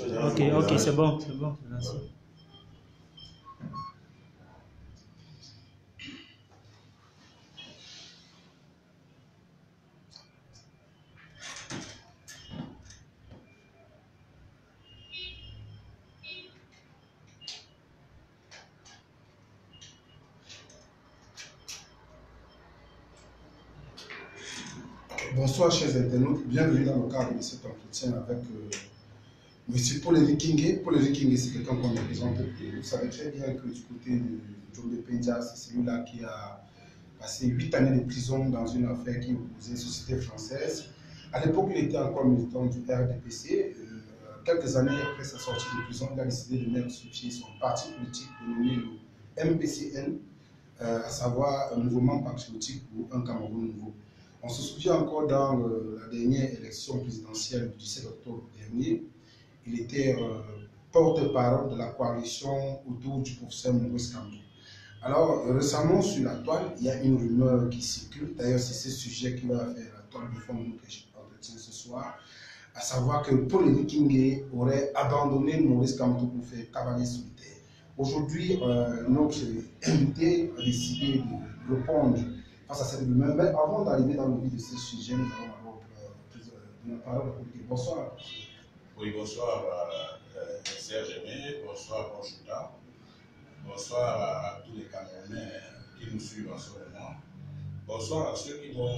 Ok, ok, c'est bon, merci. Bonsoir chers internautes, bienvenue dans le cadre de cet entretien avec M. Paul-Henri Kingé. Paul-Henri Kingé, c'est quelqu'un qu'on ne présente plus. Vous savez très bien que du côté de Djombe Pendia, c'est celui-là qui a passé 8 années de prison dans une affaire qui opposait une société française. À l'époque, il était encore militant du RDPC. Quelques années après sa sortie de prison, il a décidé de mettre sur pied son parti politique dénommé le MPCN, à savoir un mouvement patriotique pour un Cameroun nouveau. On se souvient encore dans la dernière élection présidentielle du 17 octobre dernier, il était porte-parole de la coalition autour du professeur Maurice Kamto. Alors, récemment, sur la toile, il y a une rumeur qui circule. D'ailleurs, c'est ce sujet qui va faire la toile de fond de notre entretien ce soir, à savoir que Paul-Henri Kingé aurait abandonné Maurice Kamto pour faire cavalier solitaire. Aujourd'hui, notre invité a décidé de répondre face à cette rumeur. Mais avant d'arriver dans le vif de ce sujet, nous allons avoir la parole à Paul-Henri. Bonsoir. Oui, bonsoir Serge Aimé, bonsoir Bonchouta, bonsoir à tous les Camerounais qui nous suivent en ce moment, bonsoir à ceux qui vont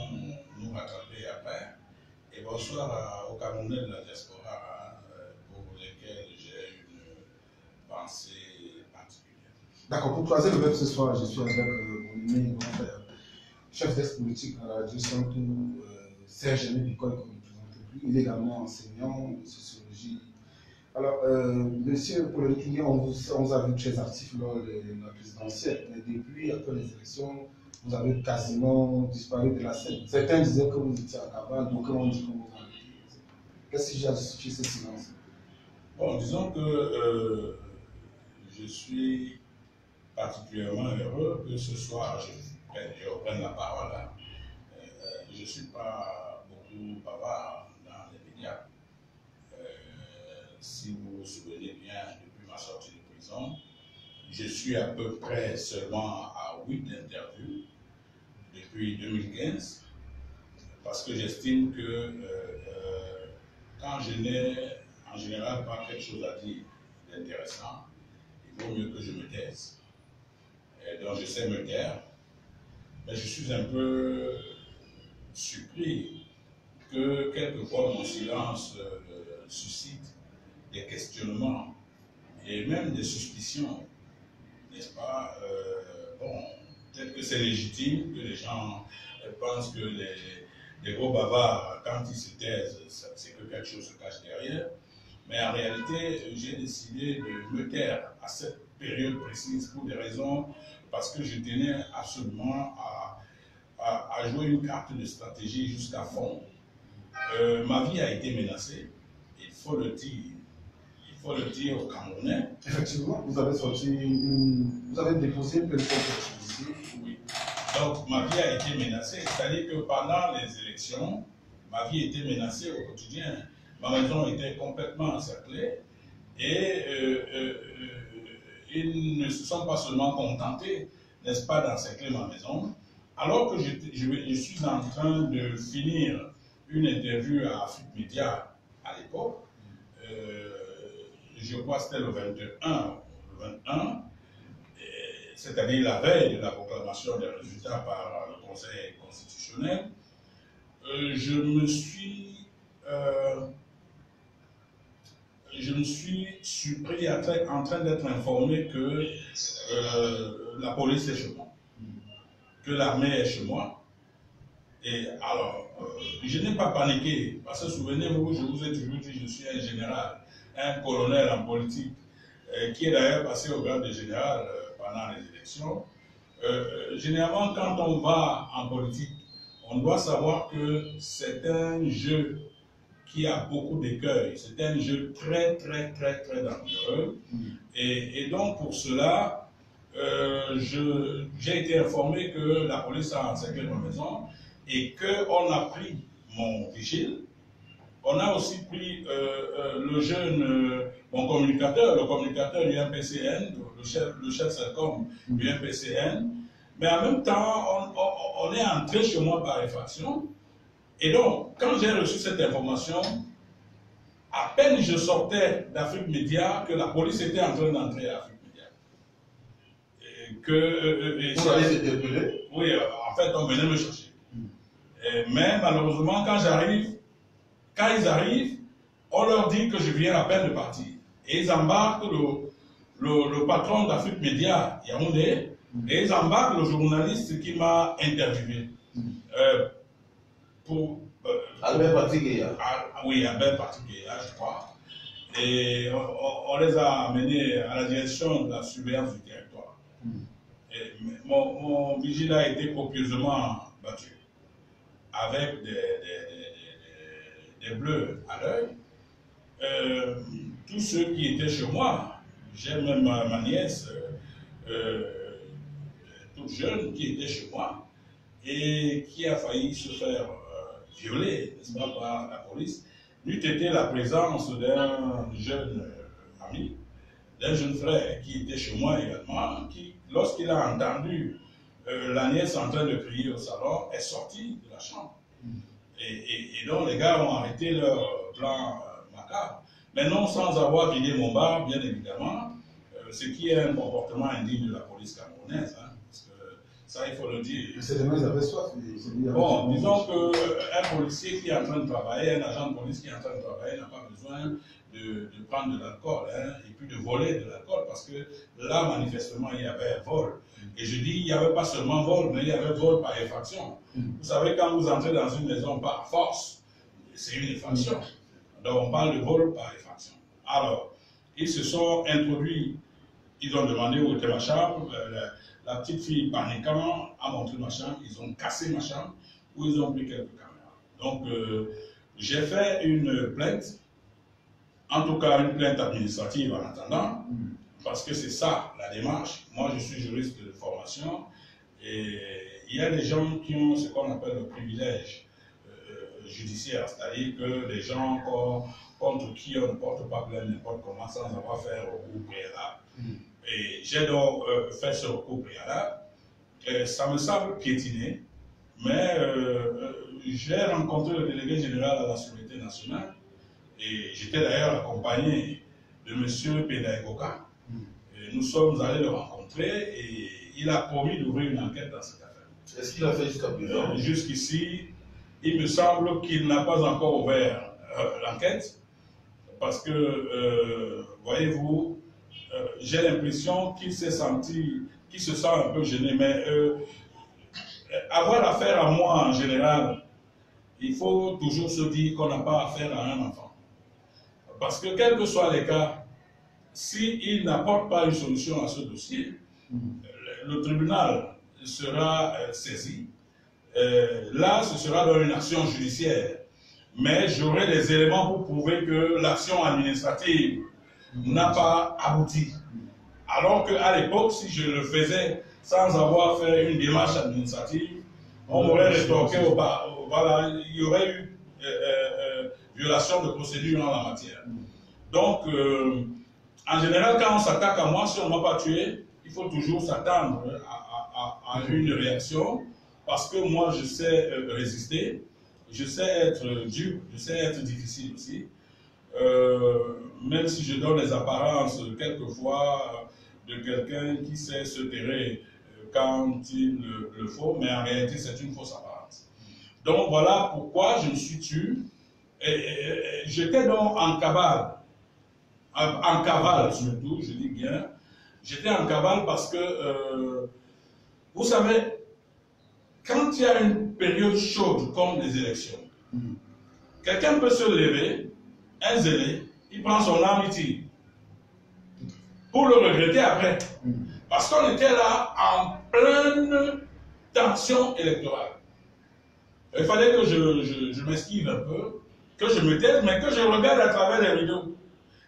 nous rattraper après, et bonsoir aux Camerounais de la diaspora pour lesquels j'ai une pensée particulière. D'accord, pour croiser le web ce soir, je suis avec mon ami, mon frère, chef d'ex politique à la radio Santou, Serge Aimé Bicol, qu'on ne présente plus. Il est également enseignant de sociologie. Alors, monsieur Paul-Henri Kingé, on vous a vu très actif lors de la présidentielle, mais depuis, après les élections, vous avez quasiment disparu de la scène. Certains disaient que vous étiez à cavale, donc on dit que vous avez arrêté. Qu'est-ce qui a justifié ce silence? Bon, disons que je suis particulièrement heureux que ce soir je reprenne la parole. Je ne suis pas beaucoup bavard dans les médias. Si vous vous souvenez bien, depuis ma sortie de prison, je suis à peu près seulement à 8 interviews depuis 2015, parce que j'estime que quand je n'ai en général pas quelque chose à dire d'intéressant, il vaut mieux que je me taise. Et donc je sais me taire, mais je suis un peu surpris que quelquefois mon silence suscite des questionnements et même des suspicions, n'est-ce pas? Bon, peut-être que c'est légitime que les gens pensent que les gros bavards, quand ils se taisent, c'est que quelque chose se cache derrière. Mais en réalité, j'ai décidé de me taire à cette période précise pour des raisons, parce que je tenais absolument à jouer une carte de stratégie jusqu'à fond. Ma vie a été menacée, il faut le dire. Il faut le dire aux Camerounais. Effectivement, vous avez déposé une plainte contre. Oui. Donc, ma vie a été menacée, c'est-à-dire que pendant les élections, ma vie était menacée au quotidien. Ma maison était complètement encerclée et ils ne se sont pas seulement contentés, n'est-ce pas, d'encercler ma maison, alors que je suis en train de finir une interview à Afrique Média à l'époque. Je crois que c'était le 21, c'est-à-dire la veille de la proclamation des résultats par le Conseil constitutionnel. Je me suis surpris en train d'être informé que la police est chez moi, que l'armée est chez moi. Et alors, je n'ai pas paniqué, parce que souvenez-vous, je vous ai toujours dit, je suis un général, un colonel en politique, qui est d'ailleurs passé au grade de général pendant les élections. Généralement, quand on va en politique, on doit savoir que c'est un jeu qui a beaucoup d'écueils, c'est un jeu très dangereux. Et donc, pour cela, j'ai été informé que la police a encerclé ma maison et qu'on a pris mon vigile, On a aussi pris le jeune, mon communicateur, le communicateur du MPCN, le chef Selcom du MPCN. Mais en même temps, on est entré chez moi par effraction. Et donc, quand j'ai reçu cette information, à peine je sortais d'Afrique Média que la police était en train d'entrer à Afrique Média. Vous avez été interpellé? Oui, en fait, on venait me chercher. Mais malheureusement, quand ils arrivent, on leur dit que je viens à peine de partir. Et ils embarquent le patron d'Afrique Média, Yaoundé, et ils embarquent le journaliste qui m'a interviewé. Albert Patigueya. Oui, Albert Patigueya, je crois. Et on les a amenés à la direction de la surveillance du territoire. Et mon vigile a été copieusement battu, avec des bleus à l'œil. Tous ceux qui étaient chez moi, j'ai même ma nièce, toute jeune, qui était chez moi, et qui a failli se faire violer, n'est-ce pas, par la police, n'eût été la présence d'un jeune ami, d'un jeune frère qui était chez moi également, qui, lorsqu'il a entendu la nièce en train de crier au salon, est sorti de la chambre. Et donc les gars ont arrêté leur plan macabre, mais non sans avoir vidé mon bar, bien évidemment, ce qui est un comportement indigne de la police camerounaise. Hein, parce que ça, il faut le dire. Mais c'est ils avaient soif. Bon, disons qu'un policier qui est en train de travailler, un agent de police qui est en train de travailler n'a pas besoin de prendre de l'alcool, hein, et puis de voler de l'alcool, parce que là, manifestement, il y avait vol. Et je dis, il n'y avait pas seulement vol, mais il y avait vol par effraction. Vous savez, quand vous entrez dans une maison par force, c'est une effraction. Donc, on parle de vol par effraction. Alors, ils se sont introduits, ils ont demandé où était ma chambre. La petite fille, paniquant, a montré ma chambre. Ils ont cassé ma chambre, où ils ont pris quelques caméras. Donc, j'ai fait une plainte, en tout cas une plainte administrative en attendant, parce que c'est ça la démarche. Moi, je suis juriste de formation, et il y a des gens qui ont ce qu'on appelle le privilège judiciaire, c'est-à-dire que les gens contre qui on ne porte pas plainte n'importe comment sans avoir fait un recours préalable. Et j'ai donc fait ce recours préalable. Ça me semble piétiner, mais j'ai rencontré le délégué général à la Sécurité nationale, et j'étais d'ailleurs accompagné de M. Pédagoga. Nous sommes allés le rencontrer et il a promis d'ouvrir une enquête dans cette affaire. Est-ce qu'il a fait jusqu'à présent? Jusqu'ici, il me semble qu'il n'a pas encore ouvert l'enquête, parce que, voyez-vous, j'ai l'impression qu'il s'est senti, qu'il se sent un peu gêné, mais avoir affaire à moi en général, il faut toujours se dire qu'on n'a pas affaire à un enfant. Parce que quels que soient les cas, s'il n'apporte pas une solution à ce dossier, le tribunal sera saisi. Là, ce sera dans une action judiciaire. Mais j'aurai des éléments pour prouver que l'action administrative n'a pas abouti. Alors qu'à l'époque, si je le faisais sans avoir fait une démarche administrative, on m'aurait rétorqué au bas. Voilà, il y aurait eu violation de procédure en la matière. Donc, en général, quand on s'attaque à moi, si on ne m'a pas tué, il faut toujours s'attendre à une réaction, parce que moi, je sais résister, je sais être dur, je sais être difficile aussi, même si je donne les apparences quelquefois de quelqu'un qui sait se terrer quand il le faut, mais en réalité, c'est une fausse apparence. Donc, voilà pourquoi je me suis tué. J'étais donc en cavale surtout, je dis bien. J'étais en cavale parce que, vous savez, quand il y a une période chaude comme les élections, quelqu'un peut se lever, un zélé, il prend son arme, il tire. Pour le regretter après. Parce qu'on était là en pleine tension électorale. Il fallait que je m'esquive un peu, que je me taise, mais que je regarde à travers les rideaux.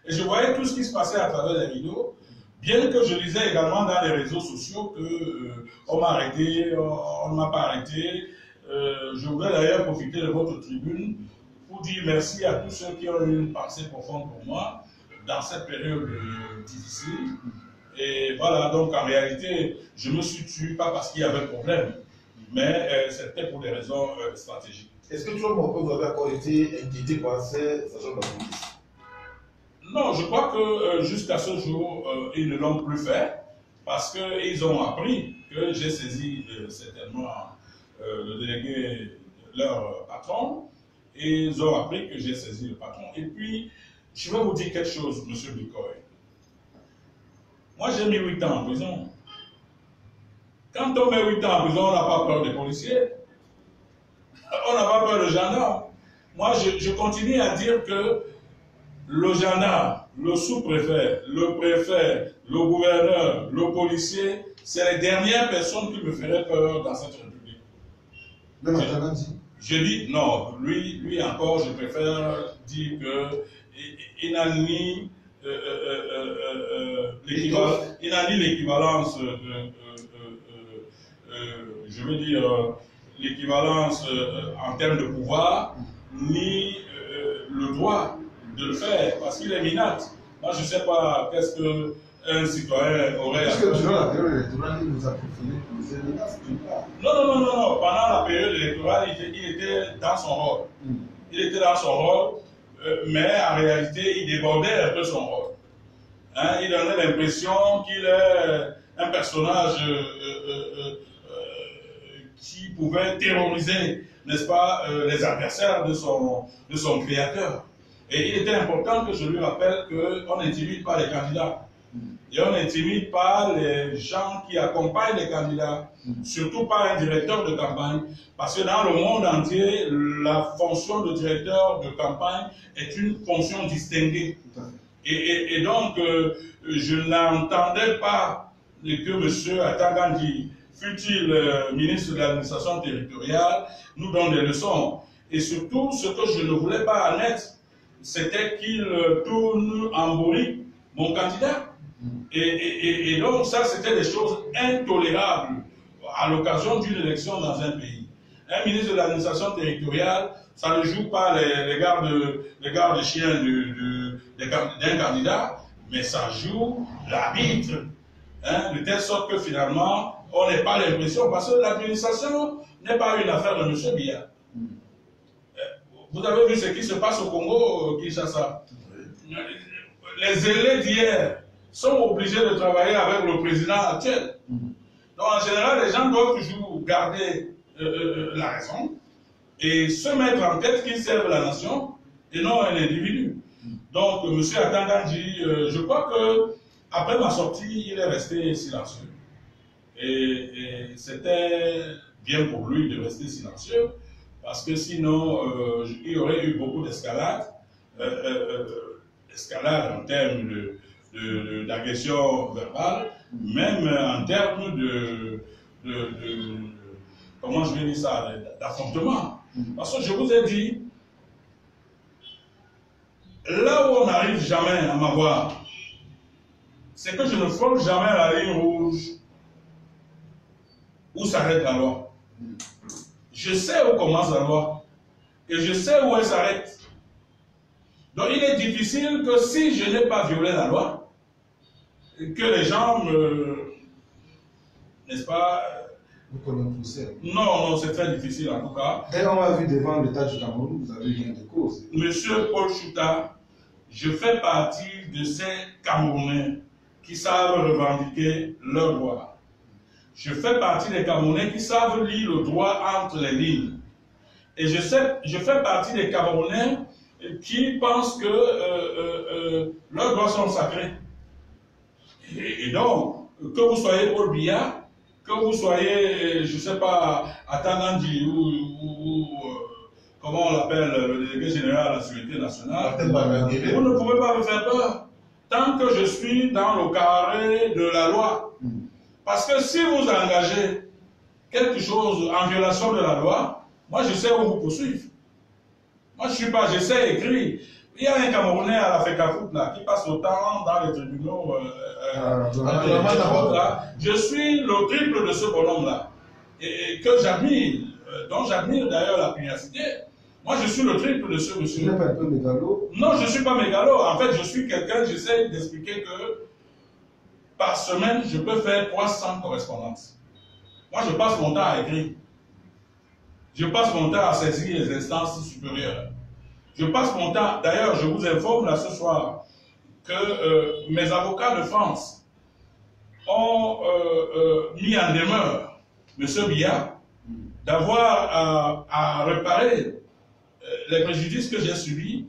Et je voyais tout ce qui se passait à travers les rideaux, bien que je lisais également dans les réseaux sociaux qu'on m'a arrêté, on ne m'a pas arrêté. Je voudrais d'ailleurs profiter de votre tribune pour pour dire merci à tous ceux qui ont eu une pensée profonde pour moi dans cette période difficile. Et voilà, donc en réalité, je me suis tué pas parce qu'il y avait problème, mais c'était pour des raisons stratégiques. Est-ce que toi, mon père, vous avez encore été inquiété par ces agents de la police? Non, je crois que jusqu'à ce jour, ils ne l'ont plus fait parce qu'ils ont appris que j'ai saisi certainement le délégué, leur patron, et ils ont appris que j'ai saisi le patron. Et puis, je vais vous dire quelque chose, M. Bikoy. Moi, j'ai mis 8 ans en prison. Quand on met 8 ans en prison, on n'a pas peur des policiers. On n'a pas peur des gendarmes. Moi, je continue à dire que le gendarme, le sous-préfet, le préfet, le gouverneur, le policier, c'est les dernières personnes qui me feraient peur dans cette République. Même à dit. Je dis non, lui encore, je préfère dire qu'il n'a ni l'équivalence, je veux dire, l'équivalence en termes de pouvoir, ni le droit de le faire, parce qu'il est minable. Moi, je ne sais pas qu'est-ce qu'un citoyen aurait à faire. Est-ce que durant la période électorale, il vous a préféré pour les menaces? Non. Pendant la période électorale, il était dans son rôle. Il était dans son rôle, mais en réalité, il débordait un peu son rôle. Hein, il donnait l'impression qu'il est un personnage qui pouvait terroriser, n'est-ce pas, les adversaires de son créateur. Et il était important que je lui rappelle qu'on n'intimide pas les candidats. Et on n'intimide pas les gens qui accompagnent les candidats, surtout pas un directeur de campagne, parce que dans le monde entier, la fonction de directeur de campagne est une fonction distinguée. Et donc, je n'entendais pas que M. Atangandi, fut-il ministre de l'administration territoriale, nous donne des leçons. Et surtout, ce que je ne voulais pas admettre, c'était qu'il tourne en bourrique mon candidat. Et donc, ça, c'était des choses intolérables à l'occasion d'une élection dans un pays. Un ministre de l'administration territoriale, ça ne joue pas les gardes-chiens d'un candidat, mais ça joue l'arbitre. Hein, de telle sorte que finalement, on n'ait pas l'impression, parce que l'administration n'est pas une affaire de M. Biya. Vous avez vu ce qui se passe au Congo, Kinshasa. Les élèves d'hier sont obligés de travailler avec le président actuel. Donc en général, les gens doivent toujours garder la raison et se mettre en tête qu'ils servent la nation et non un individu. Donc M. Atangandi, je crois que après ma sortie, il est resté silencieux. Et c'était bien pour lui de rester silencieux, parce que sinon, il y aurait eu beaucoup d'escalade, en termes d'agression verbale, même en termes comment je vais dire ça, d'affrontement. Parce que je vous ai dit, là où on n'arrive jamais à m'avoir, c'est que je ne frôle jamais la ligne rouge où s'arrête la loi. Je sais où commence la loi et je sais où elle s'arrête. Donc il est difficile que si je n'ai pas violé la loi, que les gens me... n'est-ce pas? Vous connaissez le procès. Non, c'est très difficile en tout cas. Dès qu'on a vu devant l'État du Cameroun, vous avez gain de cause. Monsieur Paul Chouta, je fais partie de ces Camerounais qui savent revendiquer leur droit. Je fais partie des Camerounais qui savent lire le droit entre les lignes. Et je fais partie des Camerounais qui pensent que leurs droits sont sacrés. Et donc, que vous soyez Paul Biya, que vous soyez, je ne sais pas, Atangandi ou comment on l'appelle, le délégué général de la sécurité nationale, vous ne pouvez pas me faire peur tant que je suis dans le carré de la loi. Parce que si vous engagez quelque chose en violation de la loi, moi je sais où vous poursuivre. Moi je suis pas, je sais écrire. Il y a un Camerounais à la FECAFOOT là, qui passe le temps dans les tribunaux. Je suis le triple de ce bonhomme là, et que j'admire, dont j'admire d'ailleurs la pugnacité. Moi, je suis le triple de ce monsieur. Tu n'es pas un peu mégalo? Non, je ne suis pas mégalo. En fait, je suis quelqu'un, j'essaie d'expliquer que par semaine, je peux faire 300 correspondances. Moi, je passe mon temps à écrire. Je passe mon temps à saisir les instances supérieures. Je passe mon temps, d'ailleurs, je vous informe là ce soir que mes avocats de France ont mis en demeure M. Biya d'avoir à réparer les préjudices que j'ai subis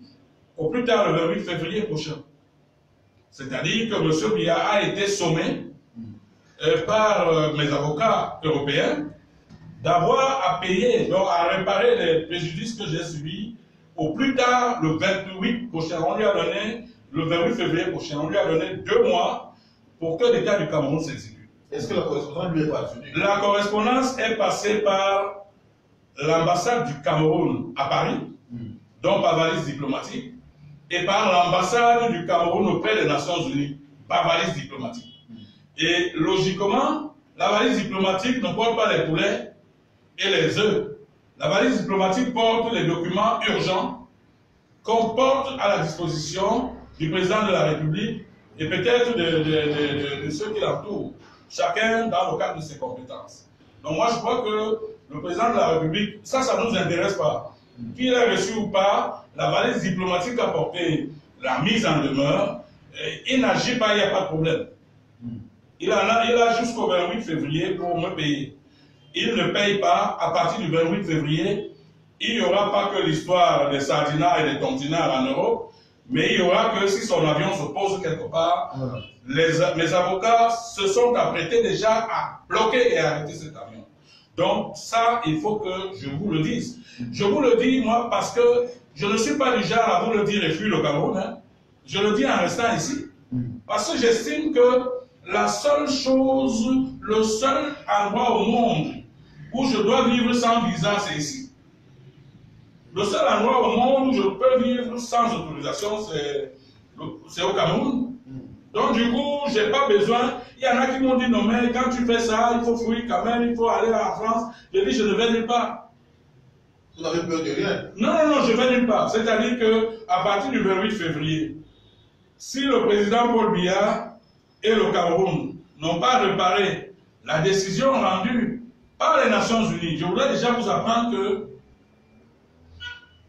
au plus tard le 28 février prochain. C'est-à-dire que M. Biya a été sommé par mes avocats européens d'avoir à payer, donc à réparer les préjudices que j'ai subis au plus tard le 28 prochain. On lui a donné, le 28 février prochain, on lui a donné 2 mois pour que l'État du Cameroun s'exécute. Est-ce que la correspondance lui est parvenue? La correspondance est passée par l'ambassade du Cameroun à Paris, donc par valise diplomatique, et par l'ambassade du Cameroun auprès des Nations Unies, par valise diplomatique. Et logiquement, la valise diplomatique ne porte pas les poulets et les œufs. La valise diplomatique porte les documents urgents qu'on porte à la disposition du président de la République et peut-être de ceux qui l'entourent, chacun dans le cadre de ses compétences. Donc moi je crois que le président de la République, ça ne nous intéresse pas. Qu'il ait reçu ou pas, la valise diplomatique a porté la mise en demeure, il n'agit pas, il n'y a pas de problème. Il a jusqu'au 28 février pour me payer. Il ne paye pas, à partir du 28 février, il n'y aura pas que l'histoire des sardinats et des tontinaires en Europe, mais il y aura que si son avion se pose quelque part, mes avocats se sont apprêtés déjà à bloquer et arrêter cet avion. Donc ça, il faut que je vous le dise. Je vous le dis, moi, parce que je ne suis pas du genre à vous le dire et fuir le Cameroun. Hein. Je le dis en restant ici. Parce que j'estime que la seule chose, le seul endroit au monde où je dois vivre sans visa, c'est ici. Le seul endroit au monde où je peux vivre sans autorisation, c'est au Cameroun. Donc du coup, je n'ai pas besoin. Il y en a qui m'ont dit, non mais quand tu fais ça, il faut fuir quand même, il faut aller en France. Je dis, je ne vais nulle part. Vous n'avez peur de rien? Non, je vais nulle part. C'est-à-dire qu'à partir du 28 février, si le président Paul Biya et le Cameroun n'ont pas réparé la décision rendue par les Nations Unies, je voudrais déjà vous apprendre que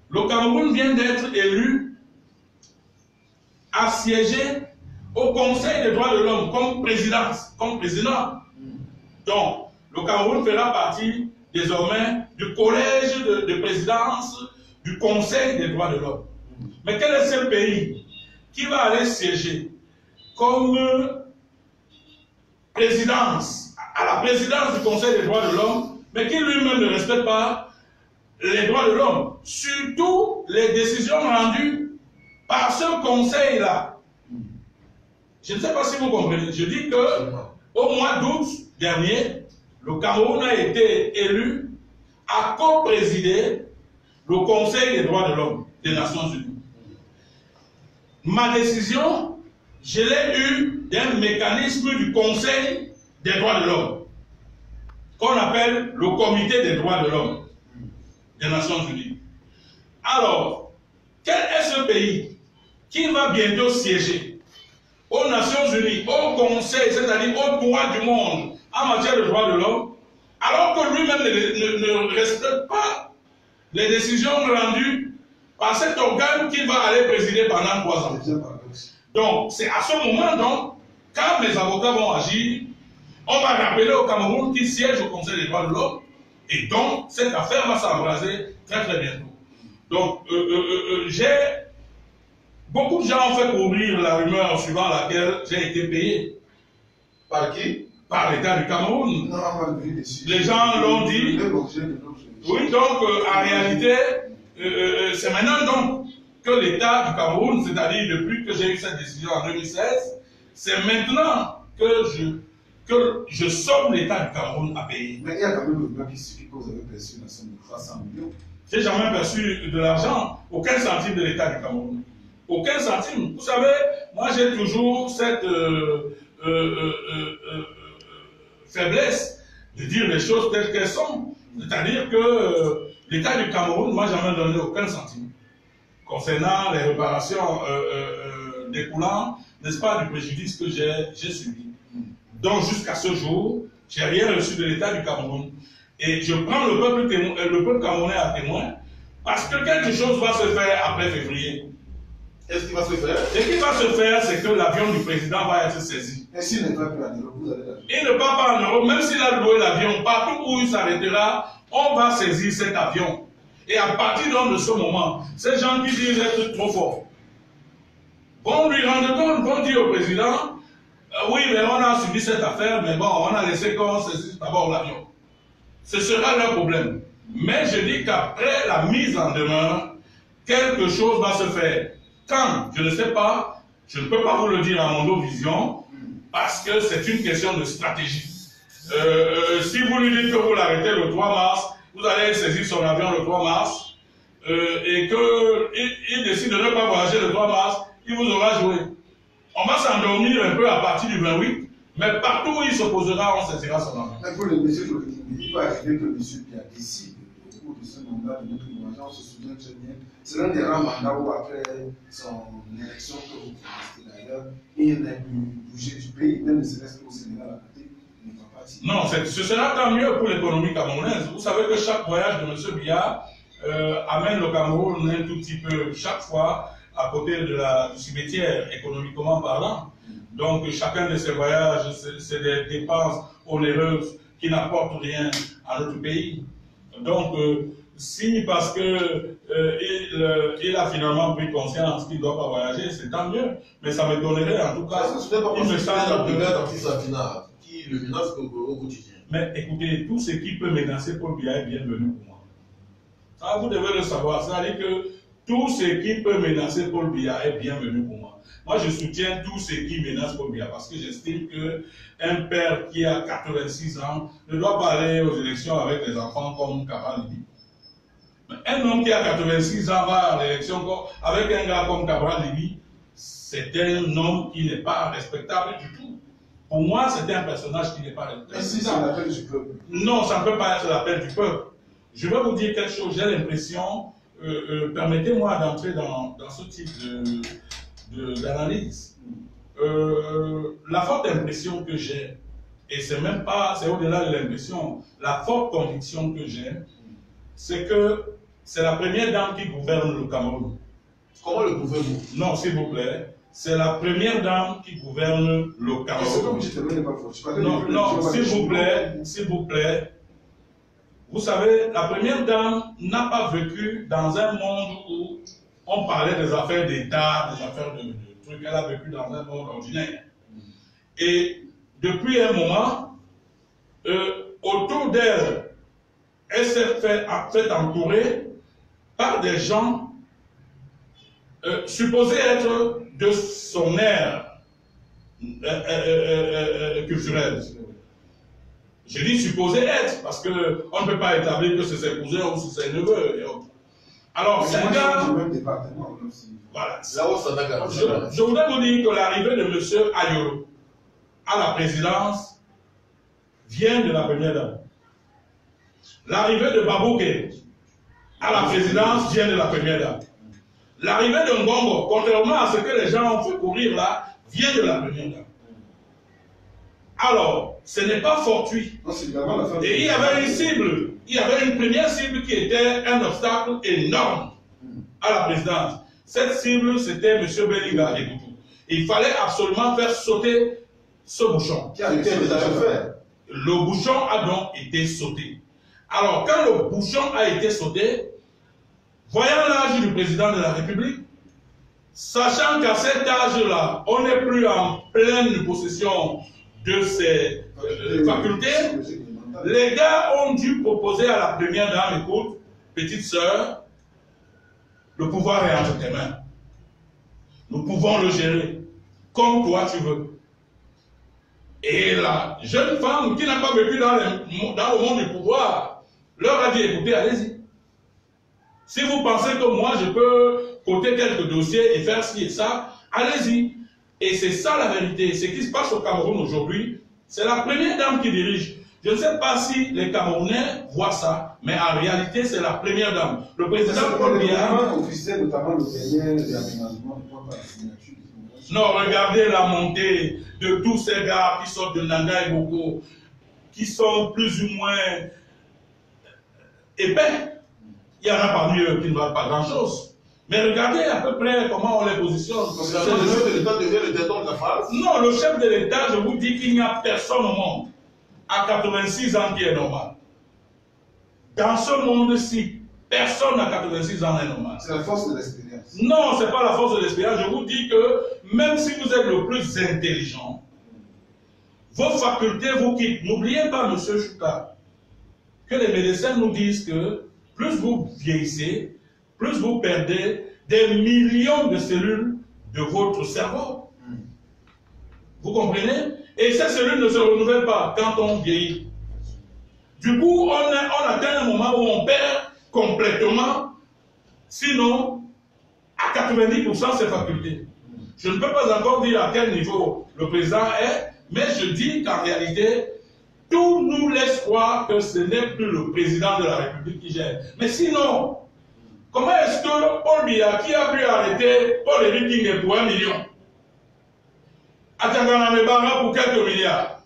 le Cameroun vient d'être élu à siéger au Conseil des droits de l'homme comme président. Donc, le Cameroun fera partie désormais du collège de présidence du Conseil des droits de l'homme. Mais quel est ce pays qui va aller siéger comme présidence, à la présidence du Conseil des droits de l'homme, mais qui lui-même ne respecte pas les droits de l'homme, surtout les décisions rendues par ce conseil-là? Je ne sais pas si vous comprenez. Je dis que au mois d'août dernier, le Cameroun a été élu à co-présider le Conseil des droits de l'homme des Nations Unies. Ma décision, je l'ai eue d'un mécanisme du Conseil des droits de l'homme, qu'on appelle le Comité des droits de l'homme des Nations Unies. Alors, quel est ce pays qui va bientôt siéger aux Nations Unies, au Conseil, c'est-à-dire au droit du monde en matière de droits de l'homme, alors que lui-même ne respecte pas les décisions rendues par cet organe qui va aller présider pendant 3 ans. Donc, c'est à ce moment, donc, quand mes avocats vont agir, on va rappeler au Cameroun qui siège au Conseil des droits de l'homme, et donc, cette affaire va s'embraser très très bientôt. Donc, beaucoup de gens ont fait courir la rumeur suivant laquelle j'ai été payé. Par qui? Par l'État du Cameroun. Non, les gens l'ont dit. Oui, donc en réalité, c'est maintenant donc que l'État du Cameroun, c'est-à-dire depuis que j'ai eu cette décision en 2016, c'est maintenant que je somme l'État du Cameroun à payer. Mais il y a quand même le bloc ici que vous avez perçu la somme de 300 millions. J'ai jamais perçu de l'argent, aucun centime de l'État du Cameroun. Aucun centime. Vous savez, moi j'ai toujours cette faiblesse de dire les choses telles qu'elles sont. C'est-à-dire que l'État du Cameroun ne m'a jamais donné aucun centime concernant les réparations découlant, n'est-ce pas, du préjudice que j'ai subi. Donc jusqu'à ce jour, je n'ai rien reçu de l'État du Cameroun. Et je prends le peuple camerounais à témoin parce que quelque chose va se faire après février. Est-ce qu'il va se faire? Ce qui va se faire, c'est que l'avion du président va être saisi. Et s'il ne va plus en Europe, vous allez l'avion. Il ne part pas en Europe, même s'il a loué l'avion, partout où il s'arrêtera, on va saisir cet avion. Et à partir de ce moment, ces gens qui disent être trop forts vont lui rendre compte, vont dire au président, oui, mais on a subi cette affaire, mais bon, on a laissé qu'on saisisse d'abord l'avion. Ce sera leur problème. Mais je dis qu'après la mise en demeure, quelque chose va se faire. Quand, je ne sais pas, je ne peux pas vous le dire à mon vision, parce que c'est une question de stratégie. Si vous lui dites que vous l'arrêtez le 3 mars, vous allez saisir son avion le 3 mars, et qu'il décide de ne pas voyager le 3 mars, il vous aura joué. On va s'endormir un peu à partir du 28, mais partout où il s'opposera, on saisira son avion. Mais pour le monsieur, il peut arriver que le monsieur Biya décide au cours de ce mandat de notre gouvernement, on se souvient très bien. C'est l'un des rares mandats où après son élection que vous connaissez d'ailleurs, il n'a pu bouger du pays, même ne serait-ce qu'au Sénégal à côté, il ne va pas dire. Non, ce sera tant mieux pour l'économie camerounaise. Vous savez que chaque voyage de M. Biya amène le Cameroun un tout petit peu, chaque fois, à côté du cimetière, économiquement parlant. Donc, chacun de ces voyages, c'est des dépenses onéreuses qui n'apportent rien à notre pays. Donc, si parce que il a finalement pris conscience qu'il ne doit pas voyager, c'est tant mieux. Mais ça m'étonnerait en tout cas. Ce n'est pas parce que c'est la première d'Artisa qui le menace au quotidien. Mais écoutez, tout ce qui peut menacer Paul Biya est bienvenu pour moi. Ça, vous devez le savoir. C'est-à-dire que tout ce qui peut menacer Paul Biya est bienvenu pour moi. Moi, je soutiens tout ce qui menace Paul Biya parce que j'estime qu'un père qui a 86 ans ne doit pas aller aux élections avec des enfants comme Cabral Libby. Un homme qui a 86 ans va à l'élection avec un gars comme Cabral Libby, c'est un homme qui n'est pas respectable du tout. Pour moi, c'est un personnage qui n'est pas respectable. Mais si c'est l'appel du peuple? Non, ça ne peut pas être l'appel du peuple. Je vais vous dire quelque chose, j'ai l'impression, permettez-moi d'entrer dans ce type d'analyse. La forte impression que j'ai, et c'est même pas, c'est au-delà de l'impression, la forte conviction que j'ai, c'est que c'est la première dame qui gouverne le Cameroun. Comment le pouvez-vous? Non, s'il vous plaît, c'est la première dame qui gouverne le Cameroun. C'est comme je te le pas faux. Non, s'il vous plaît, vous savez, la première dame n'a pas vécu dans un monde où on parlait des affaires d'État, des affaires de trucs. Elle a vécu dans un monde ordinaire. Et depuis un moment, autour d'elle, elle s'est fait entourer par des gens supposés être de son ère culturelle. Je dis supposé être, parce qu'on ne peut pas établir que c'est ses cousins ou c'est ses neveux et autres. Alors, c'est un gars... Voilà. Je voudrais vous dire que l'arrivée de M. Ayoro à la présidence vient de la première dame. L'arrivée de Babouké à la présidence vient de la première dame. L'arrivée de Ngongo, contrairement à ce que les gens ont fait courir là, vient de la première dame. Alors, ce n'est pas fortuit. Et il y avait une cible, il y avait une première cible qui était un obstacle énorme à la présidence. Cette cible, c'était M. Belinga Eboutou. Il fallait absolument faire sauter ce bouchon. Qui a été fait. Le bouchon a donc été sauté. Alors, quand le bouchon a été sauté, voyant l'âge du président de la République, sachant qu'à cet âge-là, on n'est plus en pleine possession de ses facultés, les gars ont dû proposer à la première dame, écoute, petite sœur, le pouvoir est entre tes mains. Nous pouvons le gérer comme toi tu veux. Et la jeune femme qui n'a pas vécu dans le monde du pouvoir leur a dit, écoutez, allez-y. Si vous pensez que moi je peux coter quelques dossiers et faire ci et ça, allez-y. Et c'est ça la vérité. Ce qui se passe au Cameroun aujourd'hui, c'est la première dame qui dirige. Je ne sais pas si les Camerounais voient ça, mais en réalité, c'est la première dame. Le président Paul Biya... officiel, notamment le dernier réaménagement, ne prend pas la signature. Non, regardez la montée de tous ces gars qui sortent de Nanga et Boko, qui sont plus ou moins épais. Il y en a parmi eux qui ne valent pas grand-chose. Mais regardez à peu près comment on les positionne. Le chef de l'État devient le détenteur de la phrase. Non, le chef de l'État, je vous dis qu'il n'y a personne au monde à 86 ans qui est normal. Dans ce monde-ci, personne à 86 ans n'est normal. C'est la force de l'expérience. Non, ce n'est pas la force de l'expérience. Je vous dis que même si vous êtes le plus intelligent, vos facultés vous quittent. N'oubliez pas, M. Chouka, que les médecins nous disent que plus vous vieillissez, plus vous perdez des millions de cellules de votre cerveau. Vous comprenez? Et ces cellules ne se renouvellent pas quand on vieillit. Du coup, on atteint un moment où on perd complètement, sinon à 90% ses facultés. Je ne peux pas encore dire à quel niveau le président est, mais je dis qu'en réalité, tout nous laisse croire que ce n'est plus le président de la République qui gère. Mais sinon, comment est-ce que Paul Biya, qui a pu arrêter Paul King pour 1 million, Atangana pour quelques milliards,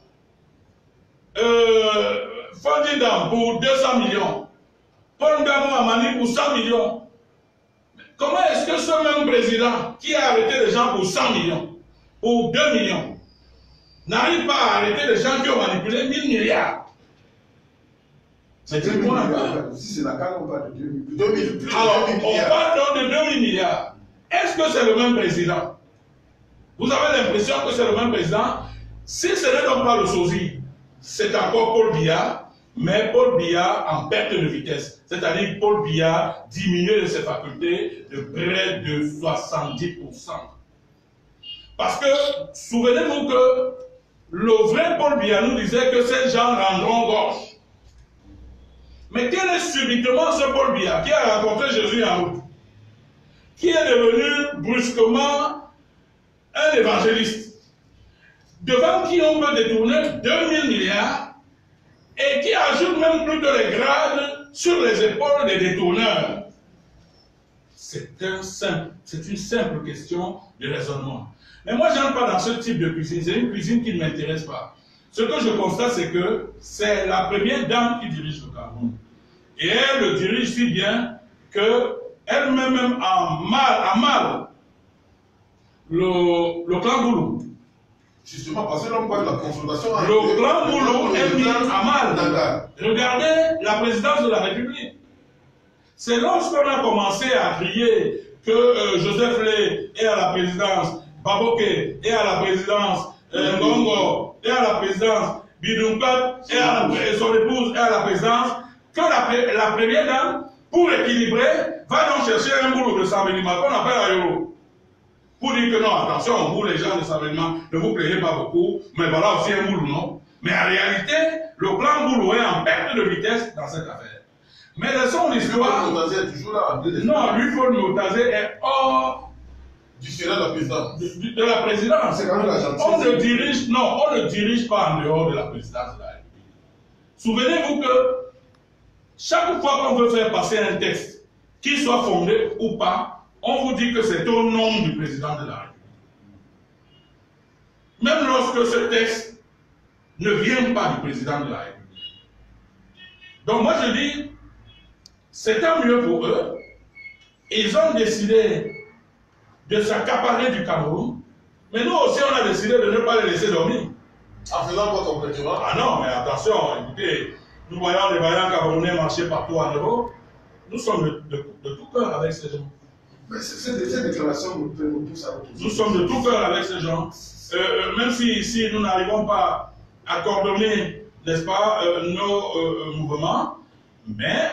Fondidam pour 200 millions, Paul Ngamo Amani pour 100 millions. Comment est-ce que ce même président qui a arrêté les gens pour 100 millions, pour 2 millions, n'arrive pas à arrêter les gens qui ont manipulé 1000 milliards? C'est 2 milliards. Si c'est la carte, on parle de 2 milliards. Alors, on parle donc de 2 milliards. Est-ce que c'est le même président? Vous avez l'impression que c'est le même président? Si ce n'est donc pas le sosie, c'est encore Paul Biya, mais Paul Biya en perte de vitesse. C'est-à-dire Paul Biya diminue de ses facultés de près de 70%. Parce que, souvenez-vous que le vrai Paul Biya nous disait que ces gens rendront gorge. Mais quel est subitement ce Paul Biya qui a rencontré Jésus en route, qui est devenu brusquement un évangéliste, devant qui on peut détourner 2000 milliards et qui ajoute même plus de les grades sur les épaules des détourneurs? C'est une simple question de raisonnement. Mais moi, je n'entre pas dans ce type de cuisine. C'est une cuisine qui ne m'intéresse pas. Ce que je constate, c'est que c'est la première dame qui dirige le Cameroun. Et elle le dirige si bien qu'elle-même a mal le clan Boulou. Justement, parce que l'on parle de la confrontation. Le clan Boulou est mis à mal. Regardez la présidence de la République. C'est lorsqu'on a commencé à crier que Joseph Lé est à la présidence, Baboké est à la présidence, Ngongo est à la présidence, Bidumpat et son épouse est à la présidence, que la première dame, pour équilibrer, va donc chercher un boulot de Savenima qu'on appelle Ayolo. Pour dire que non, attention, vous les gens de Savenima, ne vous plaignez pas beaucoup, mais voilà aussi un boulot, non? Mais en réalité, le clan Boulou est en perte de vitesse dans cette affaire. Mais laissons l'histoire. Non, lui, Paul Motazé est hors du Sénat de la présidence. De la présidence. On ne dirige pas en dehors de la présidence de la République. Souvenez-vous que chaque fois qu'on veut faire passer un texte, qu'il soit fondé ou pas, on vous dit que c'est au nom du président de la République. Même lorsque ce texte ne vient pas du président de la République. Donc moi je dis, c'est tant mieux pour eux. Ils ont décidé de s'accaparer du Cameroun, mais nous aussi on a décidé de ne pas les laisser dormir. En faisant quoi complètement? Ah non, mais attention, écoutez, nous voyons les vaillants Camerounais marcher partout en Europe. Nous sommes de tout cœur avec ces gens. Mais cette déclaration nous pousse à... Nous sommes de tout cœur avec ces gens. Même si ici nous n'arrivons pas à coordonner, n'est-ce pas, nos mouvements, mais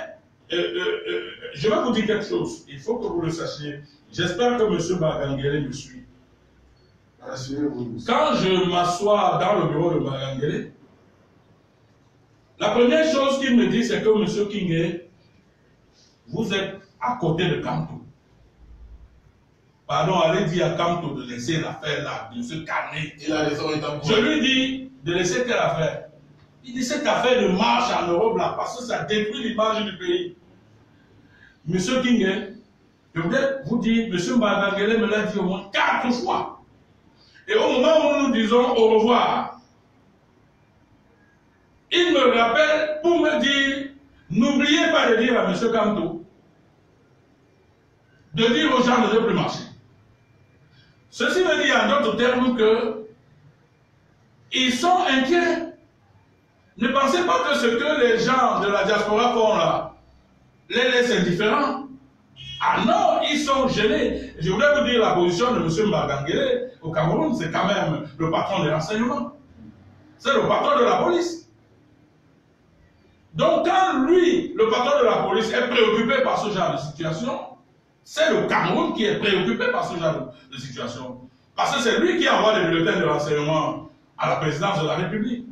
je vais vous dire quelque chose. Il faut que vous le sachiez. J'espère que M. Bagangele me suit. Quand je m'assois dans le bureau de Bagangele, la première chose qu'il me dit, c'est que M. Kingé, vous êtes à côté de Kamto. Pardon, allez dire à Kamto de laisser l'affaire là, de se calmer. Il a raison, je lui dis de laisser quelle affaire? Il dit cette affaire de marche en Europe là, parce que ça détruit l'image du pays. Monsieur King, je voudrais vous dire, monsieur Mbagangele me l'a dit au moins 4 fois. Et au moment où nous disons au revoir, il me rappelle pour me dire, n'oubliez pas de dire à monsieur Kanto, de dire aux gens de ne plus marcher. Ceci veut dire en d'autres termes que ils sont inquiets. Ne pensez pas que ce que les gens de la diaspora font là les laisse indifférents. Ah non, ils sont gênés. Je voudrais vous dire la position de M. Mbagangele au Cameroun, c'est quand même le patron des renseignements. C'est le patron de la police. Donc quand lui, le patron de la police, est préoccupé par ce genre de situation, c'est le Cameroun qui est préoccupé par ce genre de situation. Parce que c'est lui qui envoie les bulletins de renseignement à la présidence de la République.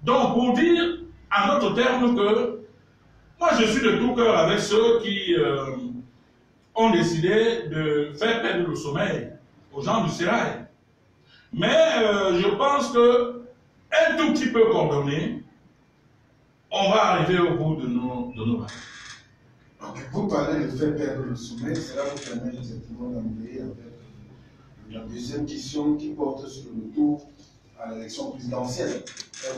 Donc, pour dire, en d'autres termes, que moi, je suis de tout cœur avec ceux qui ont décidé de faire perdre le sommeil aux gens du Sérail. Mais je pense que un tout petit peu coordonné, on va arriver au bout de nos batailles. Vous parlez de faire perdre le sommeil, cela vous permet exactement d'emmener avec la deuxième question qui porte sur le retour à l'élection présidentielle.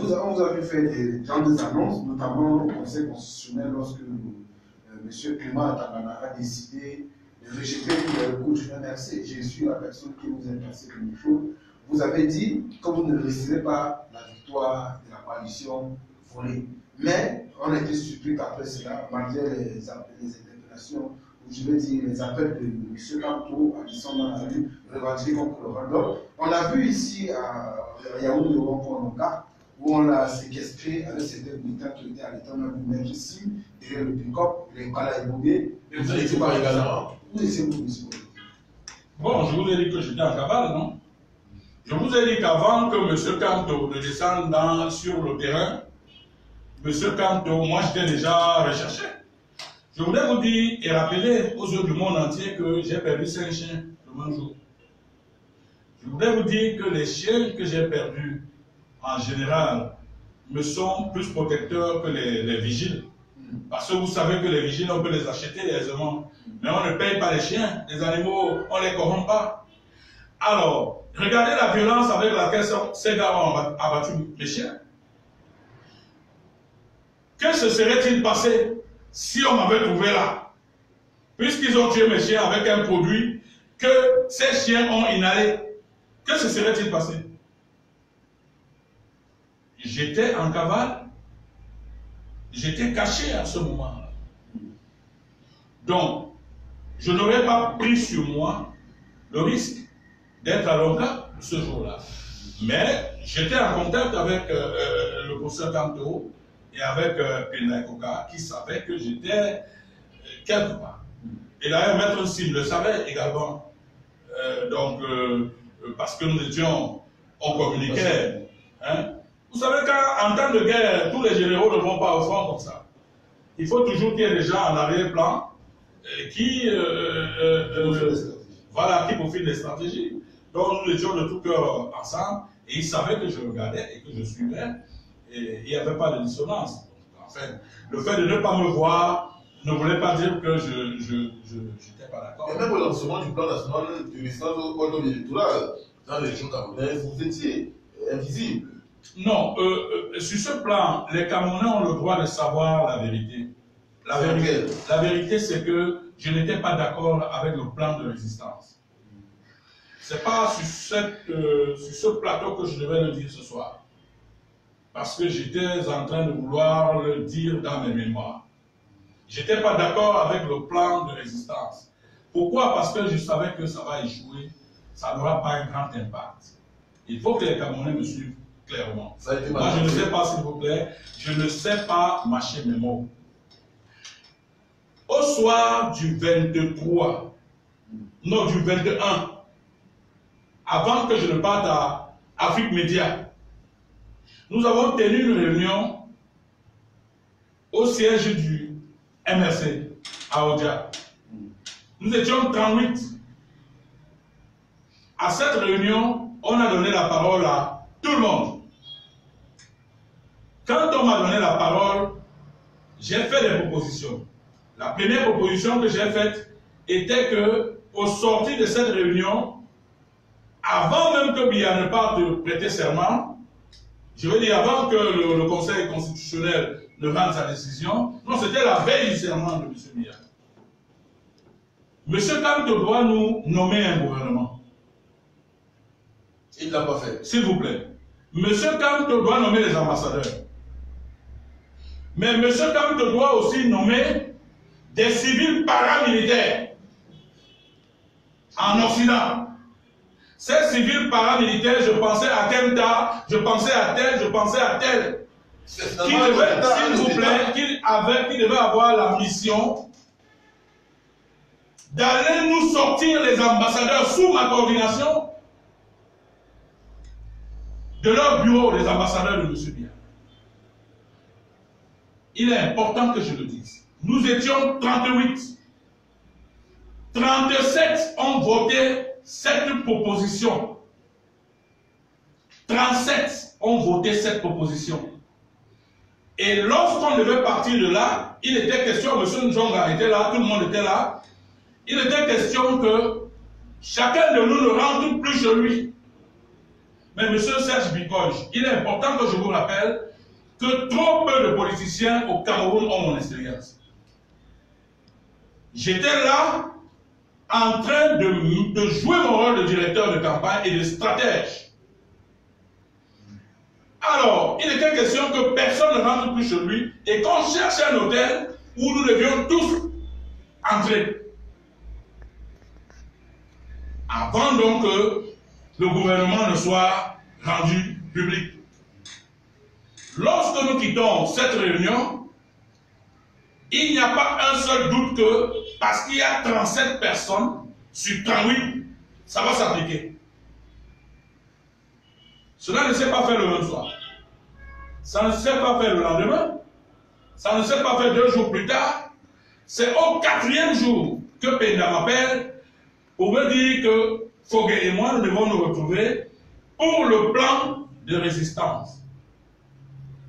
On vous a vu faire des grandes annonces, notamment au Conseil constitutionnel lorsque M. Clément Atabana a décidé de rejeter le recours du MRC. J'ai su la personne qui vous a passé le micro. Vous avez dit que vous ne retirez pas la victoire de la coalition volée. Mais on a été surpris qu'après cela, malgré les interpellations, ou je veux dire les appels de M. Kanto à descendre dans la rue, revendiquer contre le Rwanda. On l'a vu ici à Yaoundé, où on l'a séquestré avec certains militants qui étaient à l'état de mettre ici, derrière le pick-up, les Kala Eboué. Et vous étiez pas également. Où étiez-vous, monsieur? Bon, je vous ai dit que j'étais en cavale, non? Je vous ai dit qu'avant que M. Kanto ne descende sur le terrain, M. Kanto, moi j'étais déjà recherché. Je voulais vous dire et rappeler aux yeux du monde entier que j'ai perdu 5 chiens le même jour. Je voulais vous dire que les chiens que j'ai perdus, en général, me sont plus protecteurs que les vigiles. Parce que vous savez que les vigiles, on peut les acheter aisément. Mais on ne paye pas les chiens. Les animaux, on ne les corrompt pas. Alors, regardez la violence avec laquelle ces gars ont abattu mes chiens. Que se serait-il passé si on m'avait trouvé là? Puisqu'ils ont tué mes chiens avec un produit que ces chiens ont inhalé, que se serait-il passé? J'étais en cavale, j'étais caché à ce moment-là. Donc, je n'aurais pas pris sur moi le risque d'être à Longa ce jour-là. Mais j'étais en contact avec le professeur Kanto et avec Penay Koka qui savait que j'étais quelque part. Et d'ailleurs, Maître Sim le savait également. Parce que nous étions, on communiquait. Hein. Vous savez qu'en temps de guerre, tous les généraux ne vont pas au front comme ça. Il faut toujours qu'il y ait des gens en arrière-plan qui profitent des stratégies. Donc nous étions de tout cœur ensemble et ils savaient que je regardais et que je suivais et il n'y avait pas de dissonance. En fait, le fait de ne pas me voir ne voulait pas dire que je n'étais pas d'accord. Et même au lancement du plan national de résistance au cordon électoral, dans les régions camerounaises, vous étiez invisible. Non, sur ce plan, les Camerounais ont le droit de savoir la vérité. La vérité, c'est que je n'étais pas d'accord avec le plan de résistance. Ce n'est pas sur ce plateau que je devais le dire ce soir. Parce que j'étais en train de vouloir le dire dans mes mémoires. Je n'étais pas d'accord avec le plan de résistance. Pourquoi? Parce que je savais que ça va échouer. Ça n'aura pas un grand impact. Il faut que les Camerounais me suivent clairement. Moi, je ne sais pas, s'il vous plaît, je ne sais pas mâcher mes mots. Au soir du 23, non, du 21, avant que je ne parte à Afrique Média, nous avons tenu une réunion au siège du MRC à Odia. Nous étions 38. À cette réunion, on a donné la parole à tout le monde. Quand on m'a donné la parole, j'ai fait des propositions. La première proposition que j'ai faite était que, au sortir de cette réunion, avant même que Biya ne parte prêter serment, je veux dire avant que le Conseil constitutionnel ne rende sa décision, non, c'était la veille du serment de M. Biya. M. Kamto doit nous nommer un gouvernement. Il ne l'a pas fait. S'il vous plaît. M. Kamto doit nommer les ambassadeurs. Mais M. Kamto doit aussi nommer des civils paramilitaires en Occident. Ces civils paramilitaires, je pensais à Kenta, je pensais à tel, qui devait, s'il vous plaît, qui devait avoir la mission d'aller nous sortir les ambassadeurs sous ma coordination de leur bureau, les ambassadeurs de M. Biya. Il est important que je le dise. Nous étions 38. 37 ont voté cette proposition. 37 ont voté cette proposition. Et lorsqu'on devait partir de là, il était question, M. Njonga était là, tout le monde était là, il était question que chacun de nous ne rentre plus chez lui. Mais M. Serge Bikoge, il est important que je vous rappelle que trop peu de politiciens au Cameroun ont mon expérience. J'étais là en train de jouer mon rôle de directeur de campagne et de stratège. Alors, il était question que personne ne rentre plus chez lui et qu'on cherche un hôtel où nous devions tous entrer. Avant donc que le gouvernement ne soit rendu public. Lorsque nous quittons cette réunion, il n'y a pas un seul doute que, parce qu'il y a 37 personnes sur 38, ça va s'appliquer. Cela ne s'est pas fait le même soir. Ça ne s'est pas fait le lendemain. Ça ne s'est pas fait 2 jours plus tard. C'est au 4e jour que Penda m'appelle pour me dire que Fogué et moi, nous devons nous retrouver pour le plan de résistance.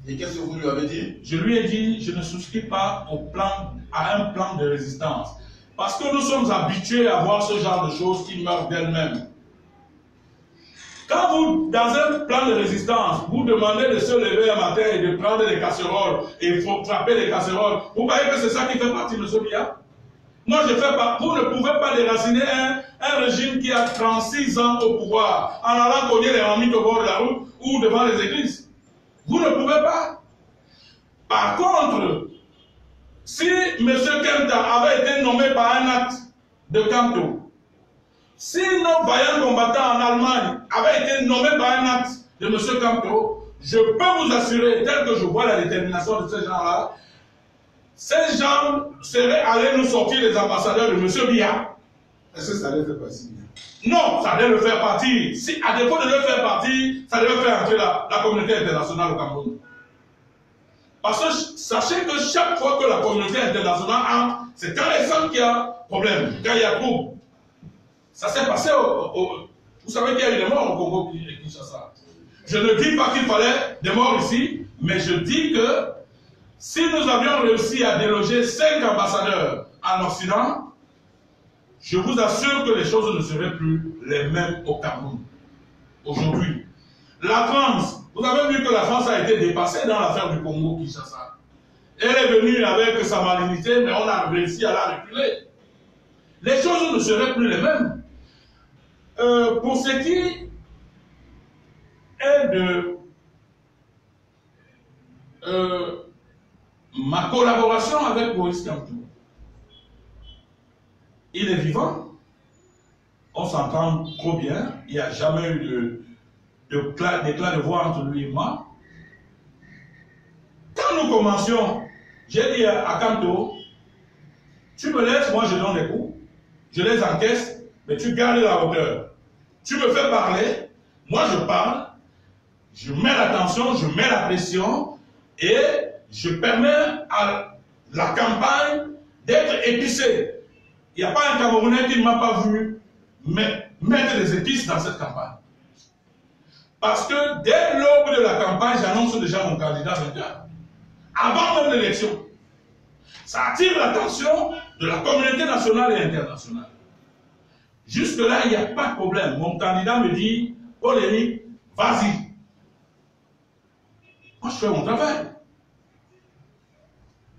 Et qu'est-ce que vous lui avez dit? Je lui ai dit, je ne souscris pas à un plan de résistance. Parce que nous sommes habitués à voir ce genre de choses qui meurent d'elles-mêmes. Quand vous, dans un plan de résistance, vous demandez de se lever un matin et de prendre des casseroles, et il faut frapper les casseroles, vous voyez que c'est ça qui fait partie de ce Biya? Moi, je fais pas. Vous ne pouvez pas déraciner un régime qui a 36 ans au pouvoir en allant cogner les ramites au bord de la route ou devant les églises. Vous ne pouvez pas. Par contre, si M. Kenta avait été nommé par un acte de Kamto, si nos vaillants combattants en Allemagne avaient été nommés par un acte de M. Kamto, je peux vous assurer, tel que je vois la détermination de ces gens-là, ces gens seraient allés nous sortir les ambassadeurs de M. Biya. Est-ce que ça allait faire partie? Non, ça allait le faire partir. Si, à défaut de le faire partir, ça devait faire entrer la communauté internationale au Cameroun. Parce que sachez que chaque fois que la communauté internationale entre, c'est quand les femmes qui a problème, quand il y a trouble. Ça s'est passé vous savez qu'il y a eu des morts au Congo et Kinshasa. Je ne dis pas qu'il fallait des morts ici, mais je dis que si nous avions réussi à déloger 5 ambassadeurs en Occident, je vous assure que les choses ne seraient plus les mêmes au Cameroun. Aujourd'hui, la France, vous avez vu que la France a été dépassée dans l'affaire du Congo-Kinshasa. Elle est venue avec sa malignité, mais on a réussi à la reculer. Les choses ne seraient plus les mêmes. Pour ce qui est de ma collaboration avec Boris Kamto, il est vivant, on s'entend trop bien, il n'y a jamais eu d'éclat de voix entre lui et moi. Quand nous commencions, j'ai dit à Kamto, tu me laisses, moi je donne des coups, je les encaisse, mais tu gardes la hauteur. Tu me fais parler, moi je parle, je mets l'attention, je mets la pression et je permets à la campagne d'être épicée. Il n'y a pas un Camerounais qui ne m'a pas vu mettre des épices dans cette campagne. Parce que dès l'aube de la campagne, j'annonce déjà mon candidat vainqueur. Avant même l'élection. Ça attire l'attention de la communauté nationale et internationale. Jusque-là, il n'y a pas de problème. Mon candidat me dit, Paul-Éric, vas-y. Moi, je fais mon travail.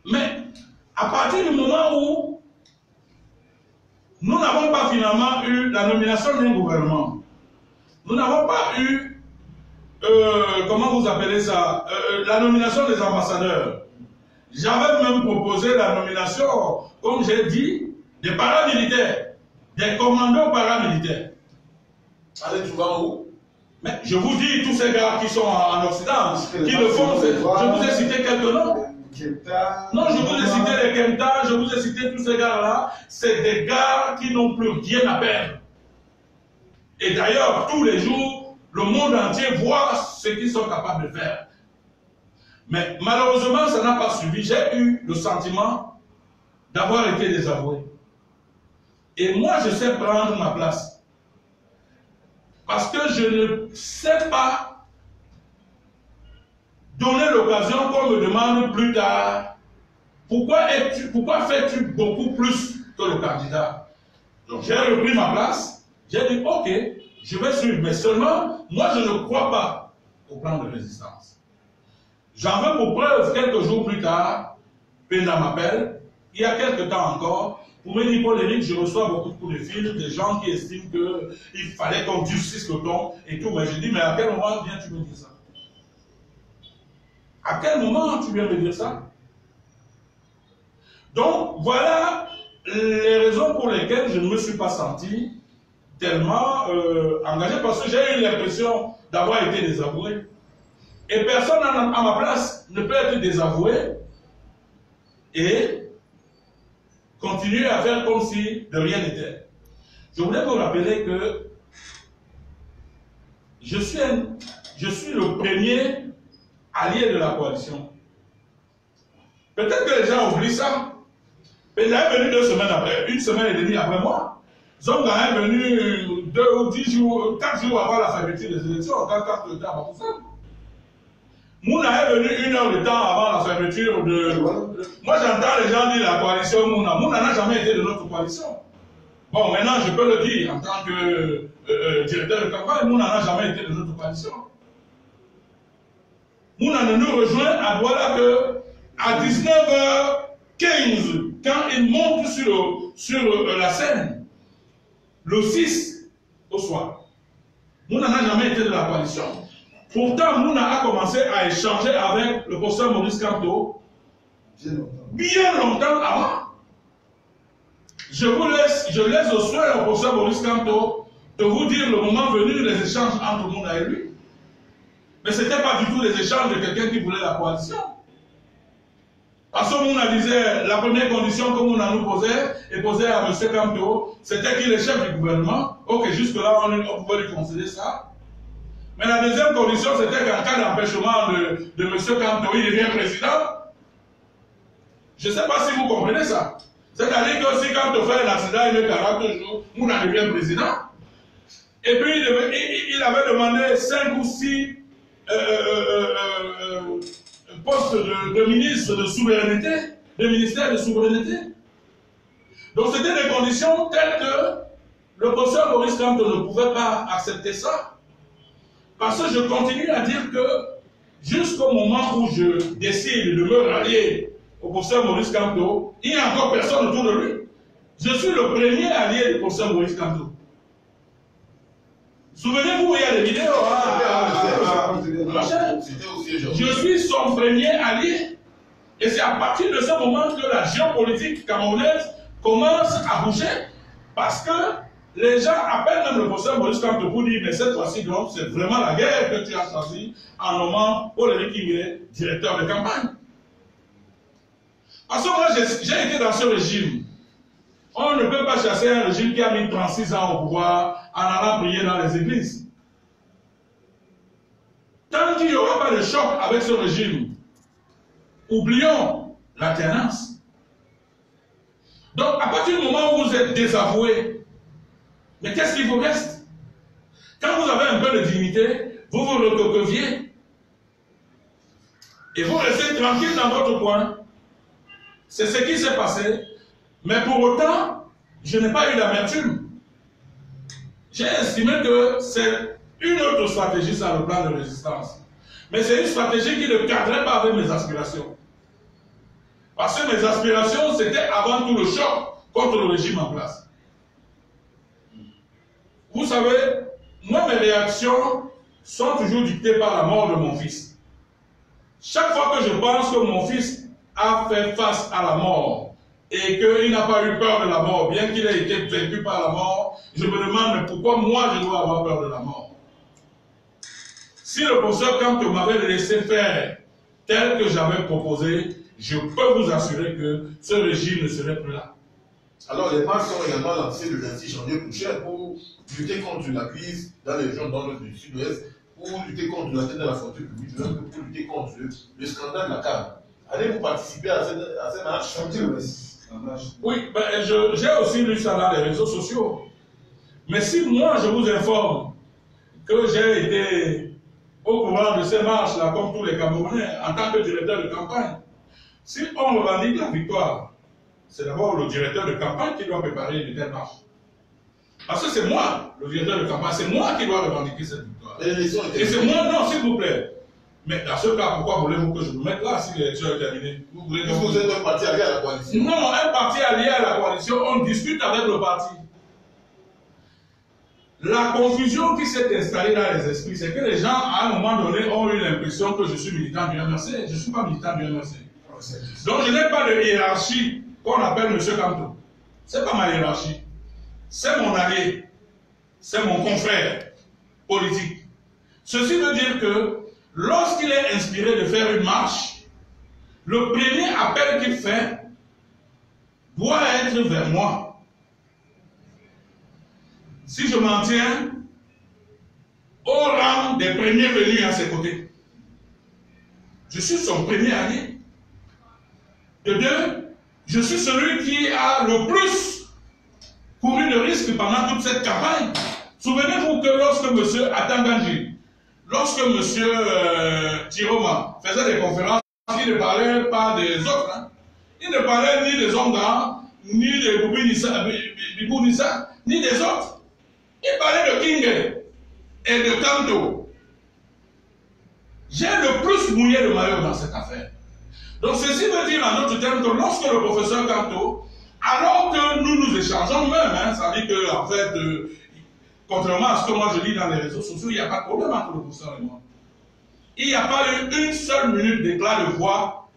Mais, à partir du moment où nous n'avons pas finalement eu la nomination d'un gouvernement, nous n'avons pas eu, comment vous appelez ça, la nomination des ambassadeurs. J'avais même proposé la nomination, comme j'ai dit, des paramilitaires, des commandos paramilitaires. Allez, tu vas où? Mais je vous dis, tous ces gars qui sont en Occident, qui le font, je vous ai cité quelques noms. Non, je vous ai cité les Kemta, je vous ai cité tous ces gars-là. C'est des gars qui n'ont plus rien à perdre. Et d'ailleurs, tous les jours, le monde entier voit ce qu'ils sont capables de faire. Mais malheureusement, ça n'a pas suivi. J'ai eu le sentiment d'avoir été désavoué. Et moi, je sais prendre ma place. Parce que je ne sais pas donner l'occasion qu'on me demande plus tard pourquoi fais-tu beaucoup plus que le candidat. Donc j'ai repris ma place, j'ai dit ok, je vais suivre, mais seulement moi je ne crois pas au plan de résistance. J'en veux pour preuve quelques jours plus tard, Penda m'appelle, il y a quelques temps encore, pour me dire Paul-Éric, je reçois beaucoup de coups de fil, des gens qui estiment qu'il fallait qu'on durcisse le ton et tout, mais je dis mais à quel moment viens-tu me dire ça? À quel moment tu viens me dire ça? Donc, voilà les raisons pour lesquelles je ne me suis pas senti tellement engagé, parce que j'ai eu l'impression d'avoir été désavoué. Et personne à ma place ne peut être désavoué et continuer à faire comme si de rien n'était. Je voulais vous rappeler que je suis le premier allié de la coalition. Peut-être que les gens oublient ça. Penda est venu 2 semaines après, 1 semaine et demie après moi. Zonga est venu 2 ou 10 jours, 4 jours avant la fermeture des élections, quand 4 de temps avant tout ça. Mouna est venu 1 heure de temps avant la fermeture de... Moi j'entends les gens dire la coalition Mouna. Mouna n'a jamais été de notre coalition. Bon, maintenant je peux le dire en tant que directeur de campagne, Mouna n'a jamais été de notre coalition. Mouna ne nous rejoint à Douala que à 19h15, quand il monte sur la scène, le 6 au soir. Mouna n'a jamais été de la coalition. Pourtant, Mouna a commencé à échanger avec le professeur Maurice Kamto bien longtemps avant. Je laisse au soin le professeur Maurice Kamto de vous dire le moment venu les échanges entre Mouna et lui. Mais ce n'était pas du tout les échanges de quelqu'un qui voulait la coalition. Parce que Mouna disait, la première condition que Mouna nous posait, et posait à M. Kamto, c'était qu'il est chef du gouvernement. Ok, jusque-là, on pouvait lui concéder ça. Mais la deuxième condition, c'était qu'en cas d'empêchement de M. Kamto, il devient président. Je ne sais pas si vous comprenez ça. C'est-à-dire que si Kamto fait un accident, il met 40 jours, Mouna devient président. Et puis, il avait demandé 5 ou 6 poste de ministre de souveraineté, de ministère de souveraineté. Donc c'était des conditions telles que le professeur Maurice Kamto ne pouvait pas accepter ça. Parce que je continue à dire que jusqu'au moment où je décide de me rallier au professeur Maurice Kamto, il n'y a encore personne autour de lui. Je suis le premier allié du professeur Maurice Kamto. Souvenez-vous, il y a des vidéos. Je suis son premier allié. Et c'est à partir de ce moment que la géopolitique camerounaise commence à bouger. Parce que les gens appellent même le professeur Maurice Kamto pour dire mais cette fois-ci, donc, c'est vraiment la guerre que tu as choisie en nommant Paul-Éric Kingué directeur de campagne. Parce que moi, j'ai été dans ce régime. On ne peut pas chasser un régime qui a mis 36 ans au pouvoir en allant prier dans les églises. Tant qu'il n'y aura pas de choc avec ce régime, oublions l'alternance. Donc, à partir du moment où vous êtes désavoué, mais qu'est-ce qu'il vous reste? Quand vous avez un peu de dignité, vous vous recoqueviez. Et vous restez tranquille dans votre coin. C'est ce qui s'est passé. Mais pour autant, je n'ai pas eu d'amertume. J'ai estimé que c'est une autre stratégie sur le plan de résistance. Mais c'est une stratégie qui ne cadrait pas avec mes aspirations. Parce que mes aspirations, c'était avant tout le choc contre le régime en place. Vous savez, moi, mes réactions sont toujours dictées par la mort de mon fils. Chaque fois que je pense que mon fils a fait face à la mort et qu'il n'a pas eu peur de la mort, bien qu'il ait été vaincu par la mort, je me demande pourquoi moi je dois avoir peur de la mort. Si le professeur Camto m'avait laissé faire tel que j'avais proposé, je peux vous assurer que ce régime ne serait plus là. Alors les marches sont également lancées le 26 janvier prochain pour lutter contre la crise dans les régions du sud-ouest, pour lutter contre l'atteinte de la santé publique, pour lutter contre le scandale de la CAN. Allez-vous participer à ces marches? Oui, ben, j'ai aussi lu ça dans les réseaux sociaux. Mais si moi je vous informe que j'ai été au courant de ces marches-là, comme tous les Camerounais, en tant que directeur de campagne, si on revendique la victoire, c'est d'abord le directeur de campagne qui doit préparer une telle marche. Parce que c'est moi, le directeur de campagne, c'est moi qui dois revendiquer cette victoire. Et c'est moi, non, s'il vous plaît. Mais dans ce cas, pourquoi voulez-vous que je me mette là si l'élection est terminée? Vous êtes un parti allié à la coalition? Non, un parti allié à la coalition, on discute avec le parti. La confusion qui s'est installée dans les esprits, c'est que les gens, à un moment donné, ont eu l'impression que je suis militant du MRC. Je ne suis pas militant du MRC. Donc je n'ai pas de hiérarchie qu'on appelle M. Camto. Ce n'est pas ma hiérarchie. C'est mon allié. C'est mon confrère politique. Ceci veut dire que lorsqu'il est inspiré de faire une marche, le premier appel qu'il fait doit être vers moi. Si je m'en tiens au rang des premiers venus à ses côtés, je suis son premier allié. De deux, je suis celui qui a le plus couru de risque pendant toute cette campagne. Souvenez-vous que lorsque M. Atanganji, lorsque M. Tiroma faisait des conférences, il ne parlait pas des autres. Hein. Il ne parlait ni des Onga, ni de Bibou Nissa, ni des autres. Il parlait de King et de Camto. J'ai le plus mouillé de maillot dans cette affaire. Donc ceci veut dire en d'autres termes que lorsque le professeur Camto, alors que nous échangeons même, hein, ça veut dire que en fait, contrairement à ce que moi je lis dans les réseaux sociaux, il n'y a pas de problème entre le professeur et moi. Il n'y a pas eu une seule minute d'éclat de voix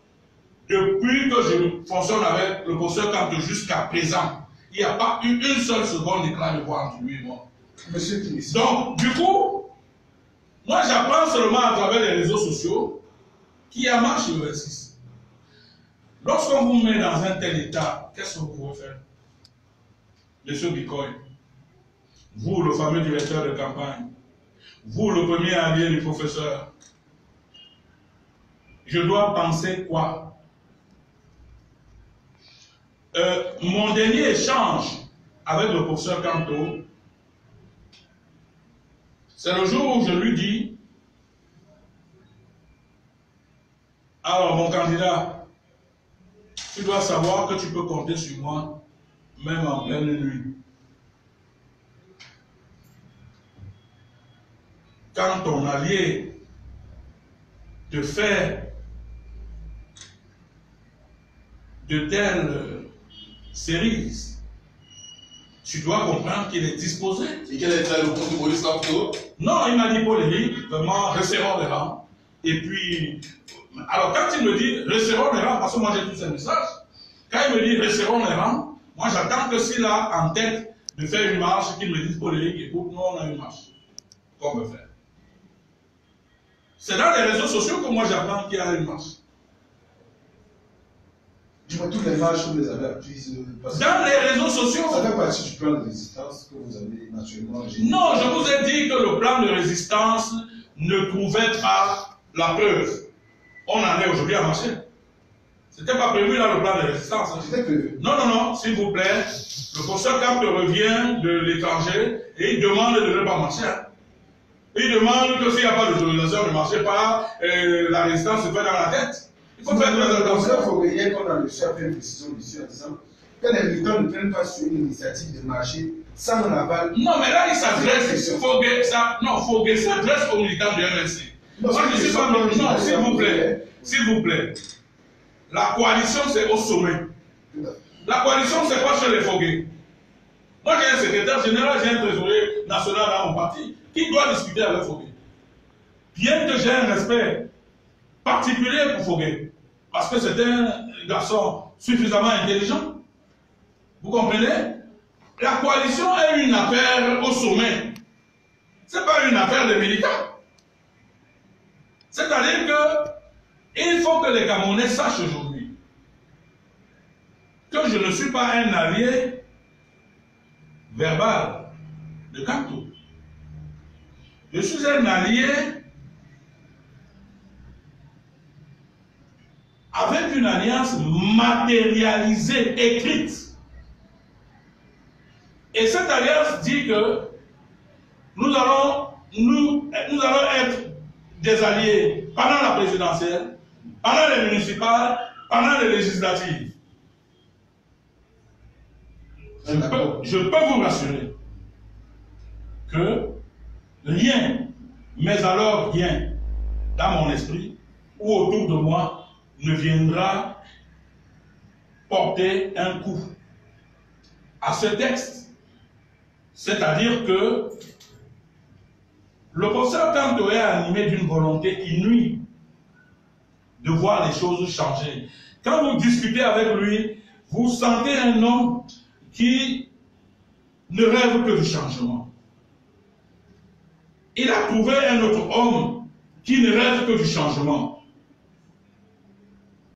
depuis que je fonctionne avec le professeur Camto jusqu'à présent. Il n'y a pas eu une seule seconde d'éclat de voix entre lui et moi. Monsieur Kinis. Donc, du coup, moi j'apprends seulement à travers les réseaux sociaux qu'il y a marche le 26. Lorsqu'on vous met dans un tel état, qu'est-ce que vous pouvez faire? Monsieur Bikoy, vous le fameux directeur de campagne, vous le premier allié du professeur, je dois penser quoi? Mon dernier échange avec le professeur Camto, c'est le jour où je lui dis, alors mon candidat, tu dois savoir que tu peux compter sur moi, même en pleine nuit. Quand ton allié te fait de telles séries, tu dois comprendre qu'il est disposé. Et quel était le compte de Maurice Camto? Non, il m'a dit polémique, vraiment, resserrons les rangs. Et puis, alors quand il me dit resserrons les rangs, parce que moi j'ai tous ces messages, quand il me dit resserrons les rangs, moi j'attends que s'il a en tête de faire une marche, qu'il me dise polémique, écoute, nous on a une marche. Qu'on peut faire. C'est dans les réseaux sociaux que moi j'apprends qu'il y a une marche. Dis-moi, toutes les marches, vous les avez apprises dans les réseaux sociaux. Ça fait partie du plan de résistance que vous avez naturellement. Non, je vous ai dit que le plan de résistance ne trouvait pas la preuve. On en est aujourd'hui à marcher. C'était pas prévu dans le plan de résistance. C'était prévu. Non, non, non, s'il vous plaît. Le professeur Camp revient de l'étranger et il demande de ne pas marcher. Il demande que s'il n'y a pas d'autorisation ne marchez pas, la résistance se fait dans la tête. Il faut faire très attention. Il faut veiller qu'on a le chef fait une décision ici en disant que les militants ne prennent pas sur une initiative de marcher sans l'aval. Non, mais là, il s'adresse, Foguet s'adresse aux militants du MLC. Non, s'il vous plaît. La coalition, c'est au sommet. La coalition, c'est pas chez les Foguets. Moi, j'ai un secrétaire général, j'ai un trésorier national dans mon parti qui doit discuter avec Foguet. Bien que j'ai un respect particulier pour Foguet, parce que c'est un garçon suffisamment intelligent. Vous comprenez? La coalition est une affaire au sommet. Ce n'est pas une affaire de militants. C'est-à-dire que il faut que les Camerounais sachent aujourd'hui que je ne suis pas un allié verbal de Kanto. Je suis un allié avec une alliance matérialisée, écrite. Et cette alliance dit que nous allons être des alliés pendant la présidentielle, pendant les municipales, pendant les législatives. Je peux vous rassurer que rien, mais alors rien, dans mon esprit ou autour de moi, ne viendra porter un coup à ce texte. C'est-à-dire que le professeur Kanto est animé d'une volonté inouïe de voir les choses changer. Quand vous discutez avec lui, vous sentez un homme qui ne rêve que du changement. Il a trouvé un autre homme qui ne rêve que du changement.